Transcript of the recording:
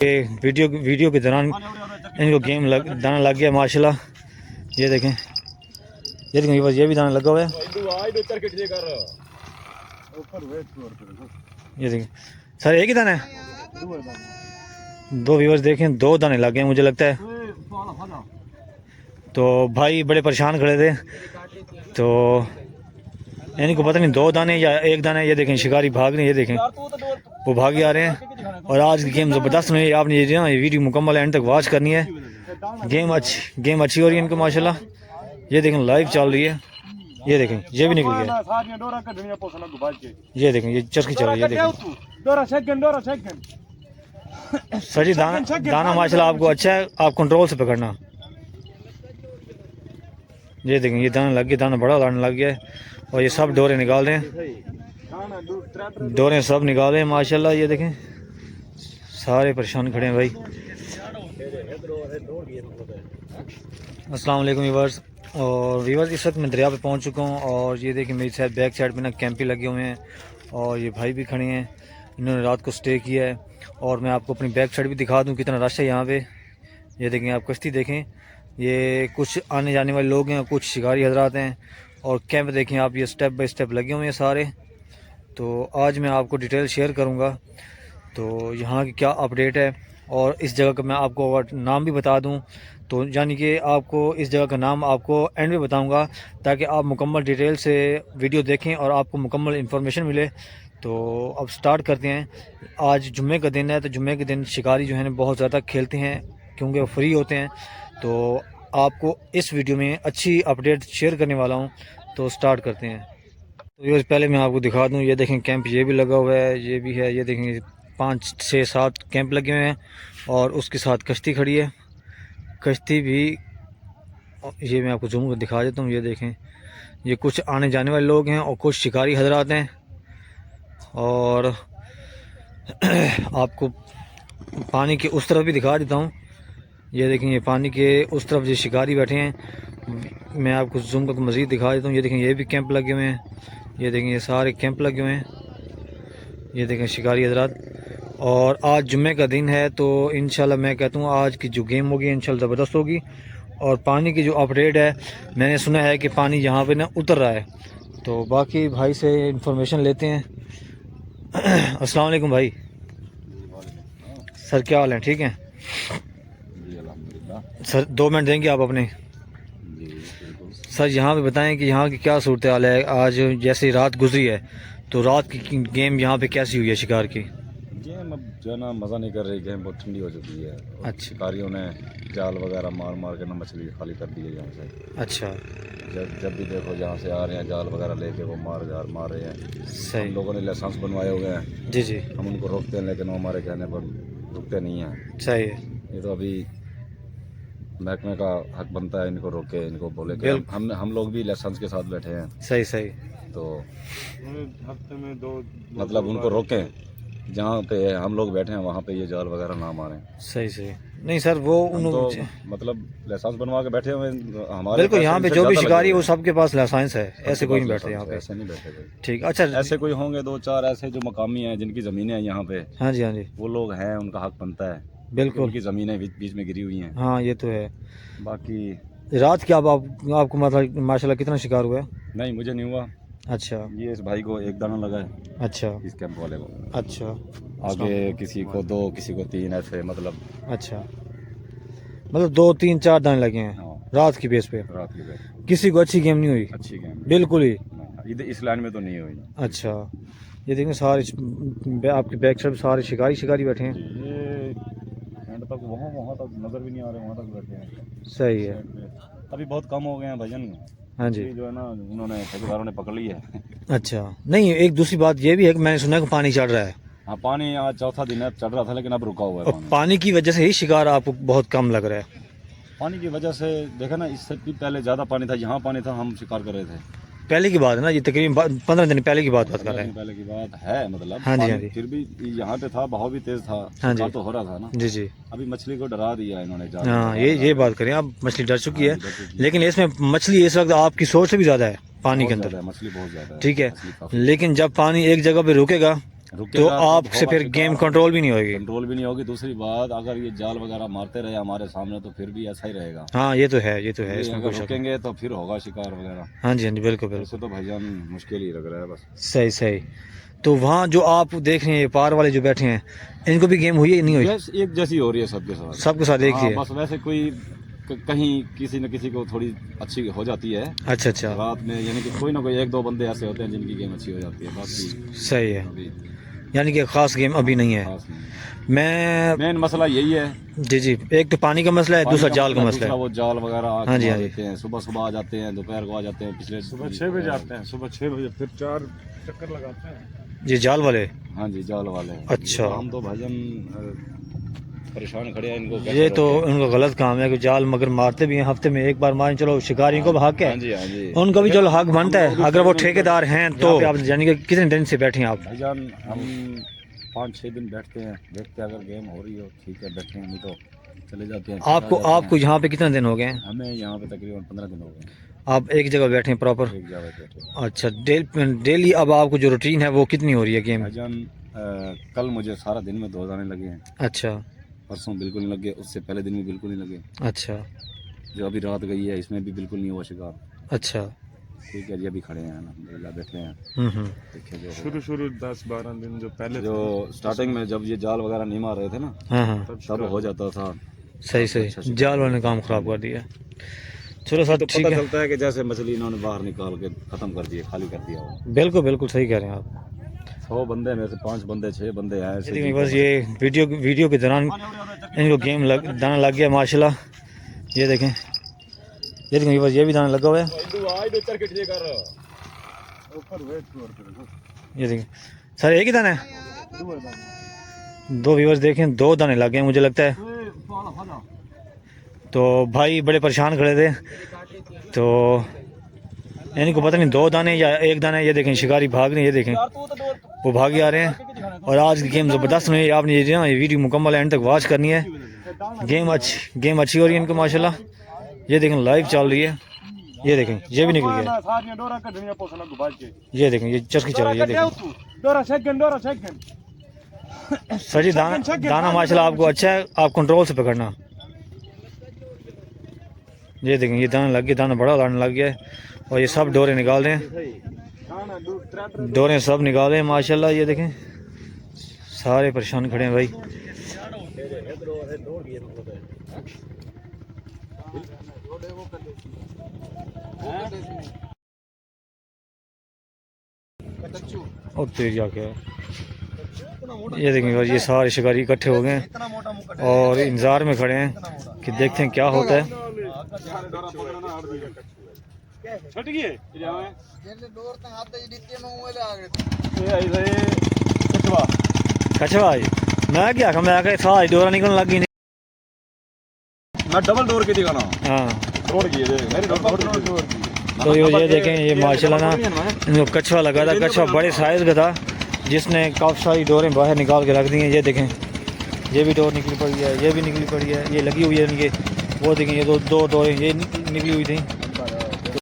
Video के दौरान इनको दाना लग गया माशाल्लाह। ये देखें बस ये भी दाना लगा हुआ है। ये देखें सर एक ही दाना है, दो व्यूअर्स देखें दो दाने लग गए मुझे लगता है। तो भाई बड़े परेशान खड़े थे, तो इनको पता नहीं दो दाने या एक दाना है। ये देखें शिकारी भाग रहे हैं, ये देखें वो भागे आ रहे हैं। और आज की गेम ज़बरदस्त हुई, आपने ये वीडियो मुकम्मल एंड तक वॉच करनी है। गेम अच्छी हो रही है इनको माशाल्लाह। ये देखें लाइव चल रही है, ये देखें ये भी निकल गया। ये देखें ये चरखी चल रही है, ये देखें सर जी दाना माशाल्लाह आपको अच्छा है, आप कंट्रोल से पकड़ना। ये देखें ये दाना लग गया, दाना बड़ा दाना लग गया है। और ये सब डोरे निकाल रहे हैं, डोरे सब निकाल रहे हैं माशाल्लाह। ये देखें सारे परेशान खड़े हैं भाई। अस्सलाम वालेकुम व्यूअर्स। और व्यूअर्स इस वक्त मैं दरिया पे पहुंच चुका हूं। और ये देखें मेरी साइड बैक साइड पे ना कैंपी लगे हुए हैं, और ये भाई भी खड़े हैं, इन्होंने रात को स्टे किया है। और मैं आपको अपनी बैक साइड भी दिखा दूं कितना रश है यहाँ पे। ये देखें आप कश्ती देखें, ये कुछ आने जाने वाले लोग हैं, कुछ शिकारी हजरात हैं। और कैंप देखें आप, ये स्टेप बाय स्टेप लगे हुए हैं सारे। तो आज मैं आपको डिटेल शेयर करूँगा तो यहाँ की क्या अपडेट है। और इस जगह का मैं आपको अगर नाम भी बता दूं तो यानी कि आपको इस जगह का नाम आपको एंड में बताऊंगा, ताकि आप मुकम्मल डिटेल से वीडियो देखें और आपको मुकम्मल इन्फॉर्मेशन मिले। तो अब स्टार्ट करते हैं। आज जुम्मे का दिन है, तो जुम्मे के दिन शिकारी जो है ना बहुत ज़्यादा खेलते हैं क्योंकि वो फ्री होते हैं। तो आपको इस वीडियो में अच्छी अपडेट शेयर करने वाला हूँ, तो स्टार्ट करते हैं। तो ये पहले मैं आपको दिखा दूँ, ये देखें कैंप ये भी लगा हुआ है, ये भी है। ये देखें 5 6 7 कैंप लगे हुए हैं, और उसके साथ कश्ती खड़ी है। कश्ती भी ये मैं आपको जूम कर दिखा देता हूँ। ये देखें ये कुछ आने जाने वाले लोग हैं और कुछ शिकारी हजरात हैं। और आपको पानी के उस तरफ भी दिखा देता हूँ। ये देखें ये पानी के उस तरफ जो शिकारी बैठे हैं, मैं आपको जूम करके मज़ीद दिखा देता हूँ। ये देखें ये भी कैंप लगे हुए हैं, ये देखें ये सारे कैंप लगे हुए हैं। ये देखें शिकारी हजरात। और आज जुम्मे का दिन है, तो इंशाल्लाह मैं कहता हूँ आज की जो गेम होगी इंशाल्लाह ज़बरदस्त होगी। और पानी की जो अपडेट है, मैंने सुना है कि पानी यहाँ पे ना उतर रहा है। तो बाकी भाई से इंफॉर्मेशन लेते हैं। अस्सलाम वालेकुम भाई। सर क्या हाल है, ठीक है सर? 2 मिनट देंगे आप अपने? सर यहाँ पे बताएं कि यहाँ की क्या सूरत हाल है। आज जैसे रात गुजरी है, तो रात की गेम यहाँ पे कैसी हुई है शिकार की? गेम अब जो है ना मज़ा नहीं कर रही, गेम बहुत ठंडी हो चुकी है। अच्छा। शिकारियों ने जाल वगैरह मार मार के ना मछली खाली कर दी है यहाँ से। अच्छा। जब भी देखो जहाँ से आ रहे हैं जाल वगैरह लेके वो मार रहे हैं। सही। हम लोगों ने लाइसेंस बनवाए हुए हैं। जी जी। हम उनको रोकते हैं, लेकिन वो हमारे कहने पर रुकते नहीं हैं। सही है। ये तो अभी महकमे का हक बनता है इनको रोके, इनको बोले कि हम लोग भी लाइसेंस के साथ बैठे हैं। सही सही। तो हफ्ते में 2 मतलब उनको रोकें, जहाँ पे हम लोग बैठे हैं वहाँ पे ये जाल वगैरह ना मारें। सही सही। नहीं सर वो तो मतलब लाइसेंस बनवा के बैठे हुए हमारे। बिल्कुल यहाँ पे जो भी शिकारी है वो सबके पास लाइसेंस है, ऐसे कोई नहीं बैठे यहाँ पे। ऐसे नहीं बैठे कोई। ठीक। अच्छा ऐसे कोई होंगे 2-4 ऐसे जो मकामी हैं जिनकी ज़मीनें हैं यहाँ पे। हाँ जी हाँ जी। वो लोग हैं, उनका हक बनता है। बिल्कुल। उनकी ज़मीनें बीच में गिरी हुई हैं। हाँ ये तो है। बाकी रात क्या आपको मतलब माशाल्लाह कितना शिकार हुआ है? नहीं मुझे नहीं हुआ। अच्छा। ये इस भाई को 1 दाना लगा है। अच्छा। इस कैंप वाले को। अच्छा। आगे किसी को 2 किसी को 3 ऐसे मतलब। अच्छा मतलब 2 3 4 दाने लगे हैं। हाँ। रात की बेस पे। रात की बेस। किसी को अच्छी गेम नहीं हुई? अच्छी गेम बिल्कुल ही इधर इस लाइन में तो नहीं हुई। अच्छा। ये देखें सारे आपके बैक साइड सारे शिकारी बैठे हैं। ये एंड तक वहाँ तक नज़र भी नहीं आ रहे, वहाँ तक बैठे हैं। सही है। अभी बहुत कम हो गए हैं भजन। हाँ जी। जो है ना उन्होंने ठेकेदारों ने पकड़ ली है। अच्छा। नहीं एक दूसरी बात ये भी है कि मैंने सुना है कि पानी चढ़ रहा है। हाँ पानी आज चौथा दिन है, चढ़ रहा था लेकिन अब रुका हुआ है। पानी की वजह से ही शिकार आपको बहुत कम लग रहा है? पानी की वजह से देखा ना, इससे भी पहले ज़्यादा पानी था, यहाँ पानी था, हम शिकार कर रहे थे। पहले की बात है ना, ये तकरीबन 15 दिन पहले की बात कर रहे हैं। पहले की बात है मतलब। हाँ जी हाँ जी। फिर भी यहाँ पे था, बहाव भी तेज था। हाँ जी। तो हो रहा था ना। जी जी। अभी मछली को डरा दिया इन्होंने। हाँ ये बात करें आप, मछली डर चुकी है। लेकिन इसमें मछली इस वक्त आपकी सोच से भी ज़्यादा है पानी के अंदर। मछली बहुत ज़्यादा है। ठीक है। लेकिन जब पानी एक जगह पे रुकेगा तो आपसे फिर गेम कंट्रोल भी नहीं होगी। कंट्रोल भी नहीं होगी। दूसरी बात, अगर ये जाल वगैरह मारते रहे हमारे सामने तो फिर भी ऐसा ही रहेगा। हाँ ये तो है, ये तो है, इसमें अगर रुकेंगे तो फिर होगा शिकार वगैरह। हाँ जी हाँ जी, बिल्कुल बिल्कुल। ऐसे तो भाईजान मुश्किल ही लग रहा है बस। सही सही। तो वहाँ जो आप देख रहे हैं, ये पार वाले जो बैठे हैं, इनको भी गेम हुई है नहीं हुई? एक जैसी हो रही है सबके साथ, सबके साथ एक ही है। बस वैसे कोई कहीं किसी न किसी को थोड़ी अच्छी हो जाती है। अच्छा अच्छा। रात में यानी कि कोई ना कोई एक दो बंदे ऐसे होते हैं जिनकी गेम अच्छी हो जाती है, बाकी सही है। यानी कि खास गेम अभी नहीं है। मैं मेन मसला यही है जी जी, एक तो पानी का मसला है, दूसरा जाल का मसला है। वो जाल वगैरह हाँ जी हाँ देते हैं, सुबह सुबह आ जाते हैं, दोपहर को आ जाते हैं, पिछले सुबह 6 बजे आते हैं, सुबह 6 बजे फिर 4 चक्कर लगाते हैं। जी जाल वाले? हाँ जी जाल वाले। अच्छा। हम तो भाईजान परेशान खड़े हैं इनको। ये तो उनका गलत काम है कि जाल मगर मारते भी हैं, हफ्ते में एक बार मारें, चलो शिकारी को हक है। हाँ जी हाँ जी, उनका भी चलो हक बनता है। अगर वो ठेकेदार हैं तो आप यानी कि कितने दिन से बैठे हैं आप? भाईजान हम 5-6 दिन बैठते हैं, देखते हैं अगर गेम हो रही हो ठीक है बैठते हैं, नहीं तो चले जाते हैं। आपको यहाँ पे कितने दिन हो गए? हमें यहाँ पे तकरीबन 15 दिन हो गए। आप एक जगह बैठे हैं प्रॉपर? एक जगह बैठे। अच्छा, डेली अब आपको जो रूटीन है वो कितनी हो रही है गेम? भाईजान कल मुझे सारा दिन में 2 दाने लगे हैं। अच्छा। परसों बिल्कुल नहीं लगे, उससे पहले दिन भी बिल्कुल नहीं लगे। अच्छा। जो अभी रात गई है इसमें भी बिल्कुल नहीं हुआ शिकार। अच्छा ठीक है जी, अभी खड़े हैं अलहमदुलिल्लाह, बैठे हैं। देखिए जो शुरू 10-12 दिन जो पहले जो स्टार्टिंग में जब ये जाल वगैरह नहीं मार रहे थे ना, हाँ हाँ, तब हो जाता था। सही सही। जाल वाले ने काम खराब कर दिया। चलो सर तो ठीक पता है। चलता है कि जैसे मछली इन्होंने बाहर निकाल के खत्म कर दिए, खाली कर दिया हो। बिल्कुल बिल्कुल सही कह रहे हैं आप। 100 बंदे में से 5 बंदे 6 बंदे हैं ऐसे। देखिए बस ये वीडियो के दौरान इनको गेम दाना लग गया माशाल्लाह। ये देखें, ये देखें बस ये भी दाना लगा हुआ है। ये देखें सर, एक ही दाना है? 2 व्यूअर्स देखें, 2 दाने लग गए मुझे लगता है। तो भाई बड़े परेशान खड़े थे, तो इनको पता नहीं 2 दाने या 1 दाना है। ये देखें शिकारी भाग रहे हैं, ये देखें वो भागे आ रहे हैं। और आज की गेम ज़बरदस्त हुई है। आपने ये वीडियो मुकम्मल एंड तक वॉच करनी है। गेम अच्छी हो रही है इनको माशाल्लाह। ये देखें लाइव चल रही है। ये देखें ये भी निकल गया। ये देखें ये चस्की चल रही है। ये देखें सर जी, दाना माशाल्लाह आपको अच्छा है, आप कंट्रोल से पकड़ना। ये देखें ये दाना लग गया, दाना बड़ा लाने लग गया है। और ये सब डोरे निकाल रहे हैं, डोरे सब निकाल रहे हैं माशाल्लाह। ये देखें सारे परेशान खड़े हैं भाई। और तेज जाके ये देखें भाई, ये सारे शिकारी इकट्ठे हो गए हैं और इंतजार में खड़े हैं कि देखते हैं क्या होता है। कछवा मैं क्या मैं सारी डोरा निकलने लगी नहीं। मैं डबल डोर की दिखाना। हाँ तोड़ दिए तो ये देखें ये माशाल्लाह ना इनको कछवा लगा था। कछवा बड़े साइज का था जिसने काफ़ी सारी डोरें बाहर निकाल के रख दी हैं। ये देखें ये भी डोर निकली पड़ी है, ये भी निकली पड़ी है, ये लगी हुई है इनके। वो देखें ये दो डोरें ये निकली हुई थी।